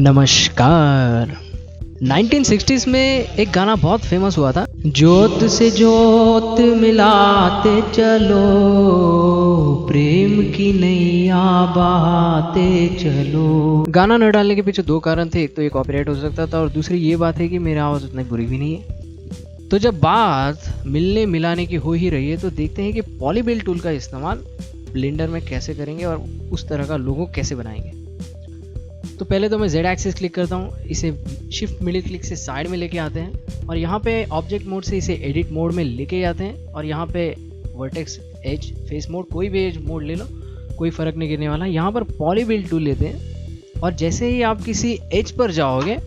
नमस्कार। 1960s में एक गाना बहुत फेमस हुआ था, जोत से जोत मिलाते चलो, प्रेम की नैया बहाते चलो। गाना न डालने के पीछे दो कारण थे, एक तो ये कॉपीराइट हो सकता था और दूसरी ये बात है कि मेरी आवाज़ उतनी बुरी भी नहीं है। तो जब बात मिलने मिलाने की हो ही रही है तो देखते हैं कि पॉलीबिल टूल का इस्तेमाल ब्लेंडर में कैसे करेंगे और उस तरह का लोगो कैसे बनाएंगे। तो पहले तो मैं Z एक्सिस क्लिक करता हूँ, इसे शिफ्ट मिडिल क्लिक से साइड में लेके आते हैं और यहाँ पे ऑब्जेक्ट मोड से इसे एडिट मोड में लेके जाते हैं और यहाँ पे वर्टेक्स एज फेस मोड, कोई भी एज मोड ले लो, कोई फ़र्क नहीं गिरने वाला। यहाँ पर पॉलीबिल टूल लेते हैं और जैसे ही आप किसी एज पर जाओगे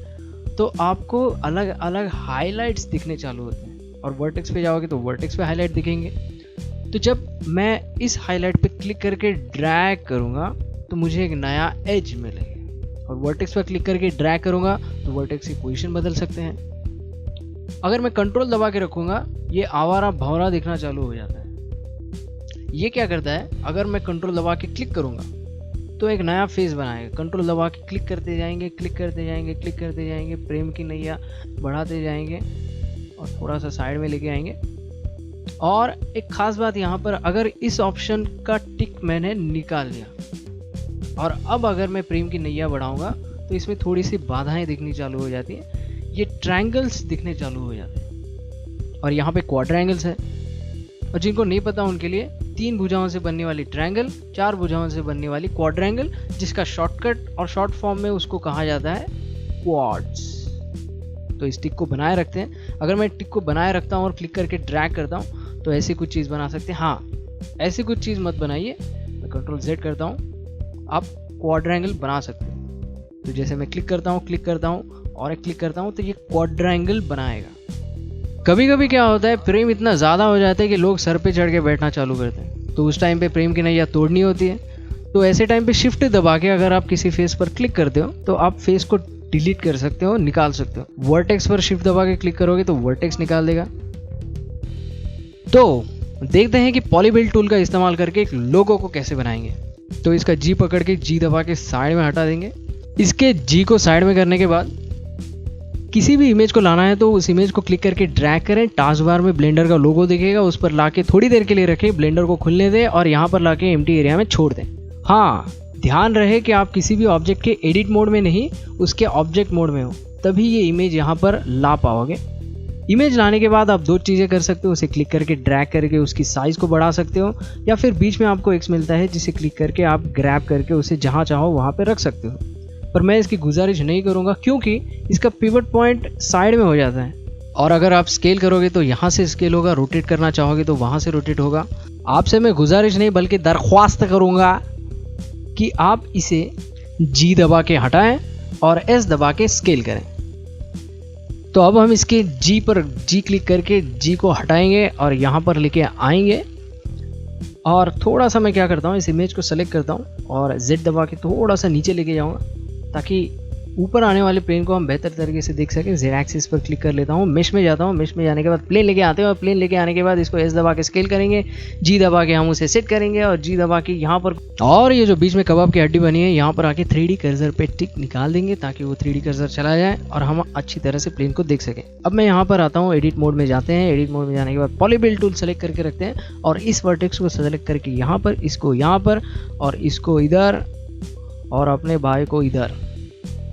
तो आपको अलग अलग हाईलाइट्स दिखने चालू होते हैं और वर्टेक्स पे जाओगे तो वर्टेक्स पे हाईलाइट दिखेंगे। तो जब मैं इस हाईलाइट पे क्लिक करके ड्रैग करूँगा तो मुझे एक नया एज मिलेगा और वर्टेक्स पर क्लिक करके ड्रैग करूंगा तो वर्टेक्स की पोजीशन बदल सकते हैं। अगर मैं कंट्रोल दबा के रखूंगा ये आवारा भंवरा दिखना चालू हो जाता है। ये क्या करता है, अगर मैं कंट्रोल दबा के क्लिक करूंगा तो एक नया फेस बनाएगा। कंट्रोल दबा के क्लिक करते जाएंगे, क्लिक करते जाएंगे, क्लिक करते जाएंगे, प्रेम की नैया बढ़ाते जाएंगे और थोड़ा सा साइड में लेके आएंगे। और एक खास बात यहाँ पर, अगर इस ऑप्शन का टिक मैंने निकाल लिया और अब अगर मैं प्रेम की नैया बढ़ाऊंगा तो इसमें थोड़ी सी बाधाएं दिखनी चालू हो जाती हैं, ये ट्रायंगल्स दिखने चालू हो जाते हैं और यहाँ पे क्वाड्रेंगल्स है। और जिनको नहीं पता उनके लिए 3 भुजाओं से बनने वाली ट्रायंगल, 4 भुजाओं से बनने वाली क्वाड्रेंगल, जिसका शॉर्टकट और शॉर्ट फॉर्म में उसको कहा जाता है क्वाड्स। तो इस टिक को बनाए रखते हैं। अगर मैं टिक को बनाए रखता हूँ और क्लिक करके ड्रैग करता हूँ तो ऐसी कुछ चीज़ बना सकते हैं। हाँ, ऐसी कुछ चीज़ मत बनाइए। मैं कंट्रोल Z करता हूँ, आप क्वाड्रेंगल बना सकते हैं। तो जैसे मैं क्लिक करता हूँ और एक क्लिक करता हूँ तो ये क्वाड्रेंगल बनाएगा। कभी कभी क्या होता है, प्रेम इतना ज़्यादा हो जाता है कि लोग सर पे चढ़ के बैठना चालू करते हैं, तो उस टाइम पे प्रेम की नैया तोड़नी होती है। तो ऐसे टाइम पे शिफ्ट दबा के अगर आप किसी फेस पर क्लिक करते हो तो आप फेस को डिलीट कर सकते हो, निकाल सकते हो। वर्टेक्स पर शिफ्ट दबा के क्लिक करोगे तो वर्टेक्स निकाल देगा। तो देखते हैं कि पॉलीबिल टूल का इस्तेमाल करके एक लोगो को कैसे बनाएंगे। तो इसका G पकड़ के G दबा के साइड में हटा देंगे। इसके G को साइड में करने के बाद किसी भी इमेज को लाना है तो उस इमेज को क्लिक करके ड्रैग करें। टास्क बार में ब्लेंडर का लोगो दिखेगा, उस पर लाके थोड़ी देर के लिए रखें, ब्लेंडर को खुलने दें और यहाँ पर लाके एम्प्टी एरिया में छोड़ दें। हाँ, ध्यान रहे कि आप किसी भी ऑब्जेक्ट के एडिट मोड में नहीं, उसके ऑब्जेक्ट मोड में हो, तभी ये इमेज यहाँ पर ला पाओगे। इमेज लाने के बाद आप 2 चीज़ें कर सकते हो, उसे क्लिक करके ड्रैग करके उसकी साइज़ को बढ़ा सकते हो या फिर बीच में आपको X मिलता है जिसे क्लिक करके आप ग्रैब करके उसे जहाँ चाहो वहाँ पे रख सकते हो। पर मैं इसकी गुजारिश नहीं करूँगा क्योंकि इसका पिवट पॉइंट साइड में हो जाता है और अगर आप स्केल करोगे तो यहाँ से स्केल होगा, रोटेट करना चाहोगे तो वहाँ से रोटेट होगा। आपसे मैं गुजारिश नहीं बल्कि दरख्वास्त करूँगा कि आप इसे G दबा के हटाएँ और S दबा के स्केल करें। तो अब हम इसके G पर G क्लिक करके G को हटाएंगे और यहाँ पर लेके आएंगे और थोड़ा सा मैं क्या करता हूँ, इस इमेज को सेलेक्ट करता हूँ और Z दबा के थोड़ा सा नीचे लेके जाऊँगा ताकि ऊपर आने वाले प्लेन को हम बेहतर तरीके से देख सकें। Z एक्सिस पर क्लिक कर लेता हूँ, मेश में जाता हूँ, मेश में जाने के बाद प्लेन लेके आते हैं और प्लेन लेके आने के बाद इसको S दबा के स्केल करेंगे, G दबा के हम उसे सेट करेंगे और G दबा के यहाँ पर, और ये जो बीच में कबाब की हड्डी बनी है यहाँ पर आके 3D कर्सर पे टिक निकाल देंगे ताकि वो 3D कर्सर चला जाए और हम अच्छी तरह से प्लेन को देख सकें। अब मैं यहाँ पर आता हूँ, एडिट मोड में जाते हैं। एडिट मोड में जाने के बाद पॉलीबिल टूल सेलेक्ट करके रखते हैं और इस वर्टेक्स को सेलेक्ट करके यहाँ पर, इसको यहाँ पर और इसको इधर और अपने भाई को इधर,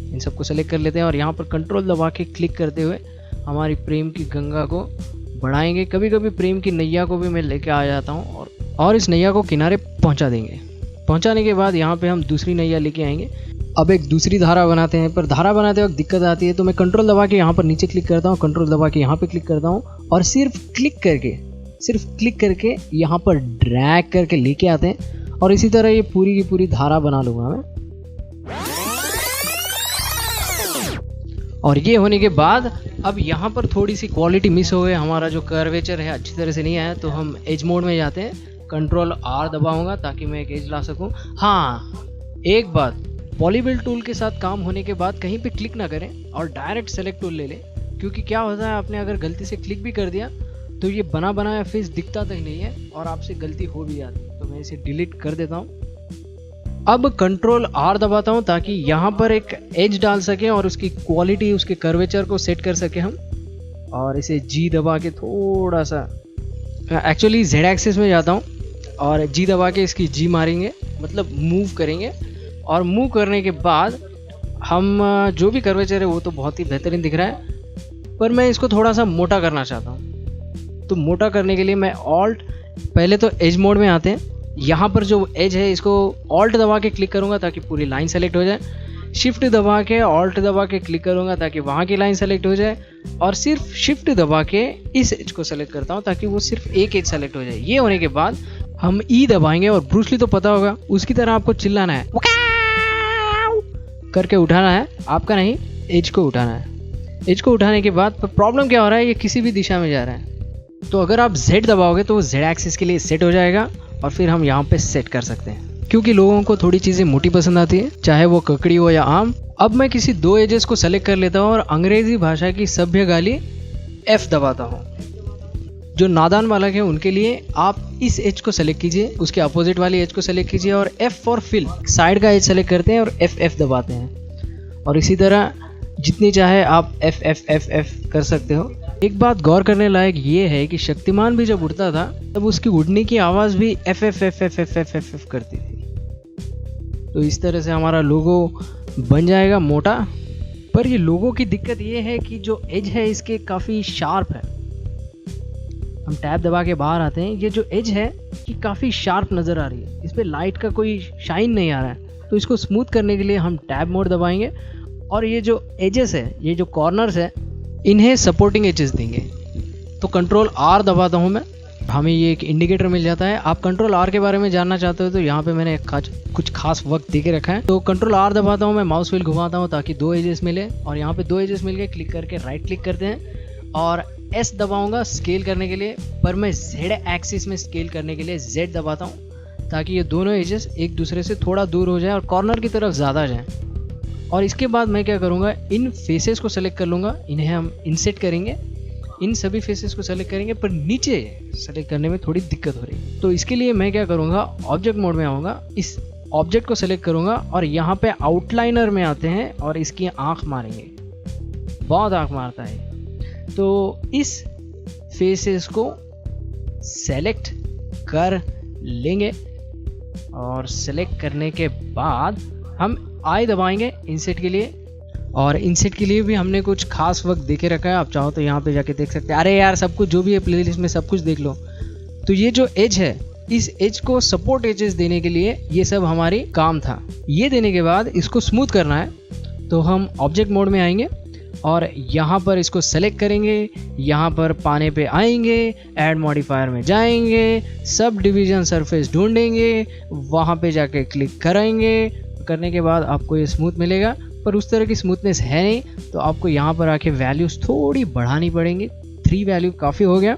इन सबको सेलेक्ट कर लेते हैं और यहाँ पर कंट्रोल दबा के क्लिक करते हुए हमारी प्रेम की गंगा को बढ़ाएंगे। कभी कभी प्रेम की नैया को भी मैं लेके आ जाता हूँ और इस नैया को किनारे पहुँचा देंगे। पहुँचाने के बाद यहाँ पे हम दूसरी नैया लेके आएंगे। अब एक दूसरी धारा बनाते हैं, पर धारा बनाते वक्त दिक्कत आती है तो मैं कंट्रोल दबा के यहाँ पर नीचे क्लिक करता हूँ, कंट्रोल दबा के यहाँ पर क्लिक करता हूँ और सिर्फ क्लिक करके यहाँ पर ड्रैग करके लेके आते हैं और इसी तरह ये पूरी की पूरी धारा बना लूँगा मैं। और ये होने के बाद अब यहाँ पर थोड़ी सी क्वालिटी मिस हो गई, हमारा जो कर्वेचर है अच्छी तरह से नहीं आया, तो हम एज मोड में जाते हैं। कंट्रोल R दबाऊंगा ताकि मैं एक एज ला सकूं। हाँ, एक बात, पॉलीबिल टूल के साथ काम होने के बाद कहीं पे क्लिक ना करें और डायरेक्ट सेलेक्ट टूल ले लें, क्योंकि क्या होता है, आपने अगर गलती से क्लिक भी कर दिया तो ये बना बनाया फेस दिखता तक नहीं है और आपसे गलती हो भी जाती है। तो मैं इसे डिलीट कर देता हूँ अब कंट्रोल आर दबाता हूँ ताकि यहाँ पर एक एज डाल सके और उसकी क्वालिटी, उसके कर्वेचर को सेट कर सके हम। और इसे जी दबा के थोड़ा सा, एक्चुअली जेड एक्सिस में जाता हूँ और जी दबा के इसकी जी मारेंगे, मतलब मूव करेंगे। और मूव करने के बाद हम जो भी कर्वेचर है वो तो बहुत ही बेहतरीन दिख रहा है, पर मैं इसको थोड़ा सा मोटा करना चाहता हूँ। तो मोटा करने के लिए मैं ऑल्ट, पहले तो एज मोड में आते हैं, यहाँ पर जो एज है इसको ऑल्ट दबा के क्लिक करूँगा ताकि पूरी लाइन सेलेक्ट हो जाए। शिफ्ट दबा के ऑल्ट दबा के क्लिक करूँगा ताकि वहाँ की लाइन सेलेक्ट हो जाए। और सिर्फ शिफ्ट दबा के इस एज को सेलेक्ट करता हूँ ताकि वो सिर्फ एक एज सेलेक्ट हो जाए। ये होने के बाद हम ई दबाएंगे और ब्रूस ली तो पता होगा, उसकी तरह आपको चिल्लाना है, करके उठाना है, आपका नहीं, एज को उठाना है। एज को उठाने के बाद प्रॉब्लम क्या हो रहा है, ये किसी भी दिशा में जा रहा है। तो अगर आप Z दबाओगे तो वो Z एक्सिस के लिए सेट हो जाएगा और फिर हम यहाँ पे सेट कर सकते हैं। क्योंकि लोगों को थोड़ी चीज़ें मोटी पसंद आती है, चाहे वो ककड़ी हो या आम। अब मैं किसी दो एजेस को सेलेक्ट कर लेता हूँ और अंग्रेजी भाषा की सभ्य गाली F दबाता हूँ। जो नादान बालक है उनके लिए आप इस एज को सेलेक्ट कीजिए, उसके अपोजिट वाली एज को सेलेक्ट कीजिए और F फॉर फिल, साइड का एज सेलेक्ट करते हैं और F दबाते हैं। और इसी तरह जितनी चाहे आप F कर सकते हो। एक बात गौर करने लायक ये है कि शक्तिमान भी जब उड़ता था तब उसकी उड़ने की आवाज़ भी F करती थी। तो इस तरह से हमारा लोगो बन जाएगा मोटा। पर ये लोगो की दिक्कत ये है कि जो एज है इसके काफ़ी शार्प है। हम टैब दबा के बाहर आते हैं, ये जो एज है ये काफ़ी शार्प नज़र आ रही है, इस पर लाइट का कोई शाइन नहीं आ रहा है। तो इसको स्मूथ करने के लिए हम टैब मोड दबाएंगे और ये जो एजेस है, ये जो कॉर्नर्स है, इन्हें सपोर्टिंग एजेस देंगे। तो कंट्रोल आर दबाता हूँ मैं, हमें ये एक इंडिकेटर मिल जाता है। आप कंट्रोल आर के बारे में जानना चाहते हो तो यहाँ पे मैंने कुछ खास वक्त दे के रखा है। तो कंट्रोल आर दबाता हूँ मैं, माउस व्हील घुमाता हूँ ताकि दो एजेस मिले और यहाँ पे दो एजेस मिल गए। क्लिक करके राइट क्लिक करते हैं और एस दबाऊंगा स्केल करने के लिए, पर मैं जेड एक्सिस में स्केल करने के लिए जेड दबाता हूँ ताकि ये दोनों एजेस एक दूसरे से थोड़ा दूर हो जाए और कॉर्नर की तरफ ज़्यादा जाएँ। और इसके बाद मैं क्या करूँगा, इन फेसेस को सेलेक्ट कर लूँगा, इन्हें हम इंसेट करेंगे, इन सभी फेसेस को सेलेक्ट करेंगे, पर नीचे सेलेक्ट करने में थोड़ी दिक्कत हो रही है। तो इसके लिए मैं क्या करूँगा, ऑब्जेक्ट मोड में आऊँगा, इस ऑब्जेक्ट को सेलेक्ट करूँगा और यहाँ पे आउटलाइनर में आते हैं और इसकी आँख मारेंगे, बहुत आँख मारता है। तो इस फेसेस को सेलेक्ट कर लेंगे और सेलेक्ट करने के बाद हम आई दबाएंगे इंसेट के लिए। और इंसेट के लिए भी हमने कुछ खास वक्त देके रखा है, आप चाहो तो यहाँ पे जाके देख सकते हैं। अरे यार, सब कुछ जो भी है प्लेलिस्ट में सब कुछ देख लो। तो ये जो एज है, इस एज को सपोर्ट एजेस देने के लिए ये सब हमारी काम था। ये देने के बाद इसको स्मूथ करना है तो हम ऑब्जेक्ट मोड में आएंगे और यहाँ पर इसको सेलेक्ट करेंगे, यहाँ पर पाने पे आएंगे, ऐड मॉडिफायर में जाएंगे, सब डिवीजन सरफेस ढूंढेंगे, वहाँ पे जाके क्लिक करेंगे। करने के बाद आपको ये स्मूथ मिलेगा, पर उस तरह की स्मूथनेस है नहीं, तो आपको यहाँ पर आके वैल्यूज थोड़ी बढ़ानी पड़ेंगी। 3 वैल्यू काफ़ी हो गया।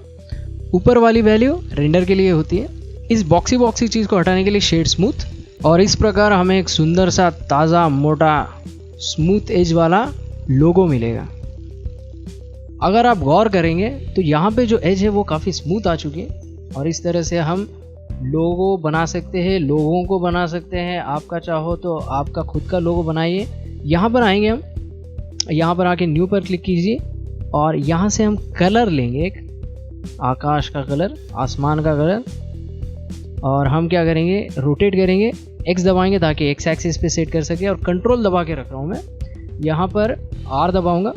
ऊपर वाली वैल्यू रेंडर के लिए होती है। इस बॉक्सी चीज़ को हटाने के लिए शेड स्मूथ, और इस प्रकार हमें एक सुंदर सा ताज़ा मोटा स्मूथ एज वाला लोगो मिलेगा। अगर आप गौर करेंगे तो यहाँ पे जो एज है वो काफ़ी स्मूथ आ चुकी है और इस तरह से हम लोगो बना सकते हैं, लोगों को बना सकते हैं। आपका चाहो तो आपका खुद का लोगो बनाइए। यहाँ पर आएंगे हम, यहाँ पर आके न्यू पर क्लिक कीजिए और यहाँ से हम कलर लेंगे, एक आकाश का कलर, आसमान का कलर, और हम क्या करेंगे, रोटेट करेंगे, एक्स दबाएंगे ताकि एक्स एक्सिस पे सेट कर सके और कंट्रोल दबा के रख रहा हूँ मैं। यहाँ पर आर दबाऊंगा,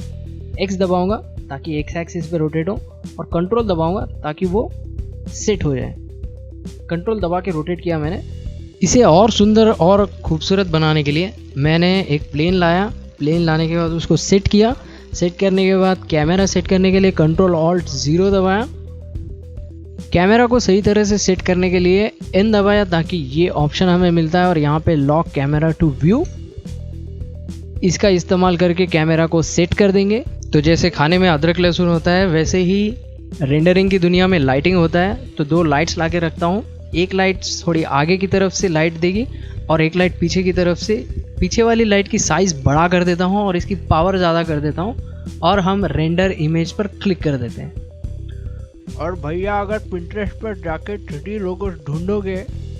एक्स दबाऊंगा ताकि एक्स एक्सिस पे रोटेट हो और कंट्रोल दबाऊंगा ताकि वो सेट हो जाए। कंट्रोल दबा के रोटेट किया मैंने। इसे और सुंदर और खूबसूरत बनाने के लिए मैंने एक प्लेन लाया। प्लेन लाने के बाद उसको सेट किया। सेट करने के बाद कैमरा सेट करने के लिए कंट्रोल ऑल्ट 0 दबाया। कैमरा को सही तरह से सेट करने के लिए N दबाया ताकि ये ऑप्शन हमें मिलता है और यहाँ पे लॉक कैमरा टू व्यू, इसका इस्तेमाल करके कैमरा को सेट कर देंगे। तो जैसे खाने में अदरक लहसुन होता है वैसे ही रेंडरिंग की दुनिया में लाइटिंग होता है। तो 2 लाइट्स ला के रखता हूँ, एक लाइट थोड़ी आगे की तरफ से लाइट देगी और एक लाइट पीछे की तरफ से। पीछे वाली लाइट की साइज़ बड़ा कर देता हूँ और इसकी पावर ज़्यादा कर देता हूँ और हम रेंडर इमेज पर क्लिक कर देते हैं। और भैया अगर पिंटरेस्ट पर जाके 3D लोगो ढूंढोगे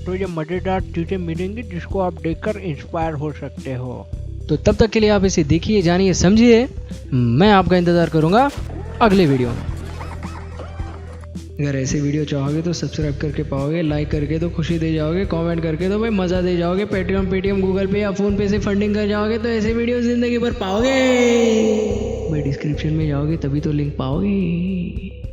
तो ये मज़ेदार चीज़ें मिलेंगी जिसको आप देखकर इंस्पायर हो सकते हो। तो तब तक के लिए आप इसे देखिए, जानिए, समझिए। मैं आपका इंतज़ार करूँगा अगले वीडियो में। अगर ऐसे वीडियो चाहोगे तो सब्सक्राइब करके पाओगे, लाइक करके तो खुशी दे जाओगे, कमेंट करके तो भाई मज़ा दे जाओगे, पेटीएम गूगल पे या फ़ोन पे से फंडिंग कर जाओगे तो ऐसे वीडियो ज़िंदगी भर पाओगे। भाई डिस्क्रिप्शन में जाओगे तभी तो लिंक पाओगे।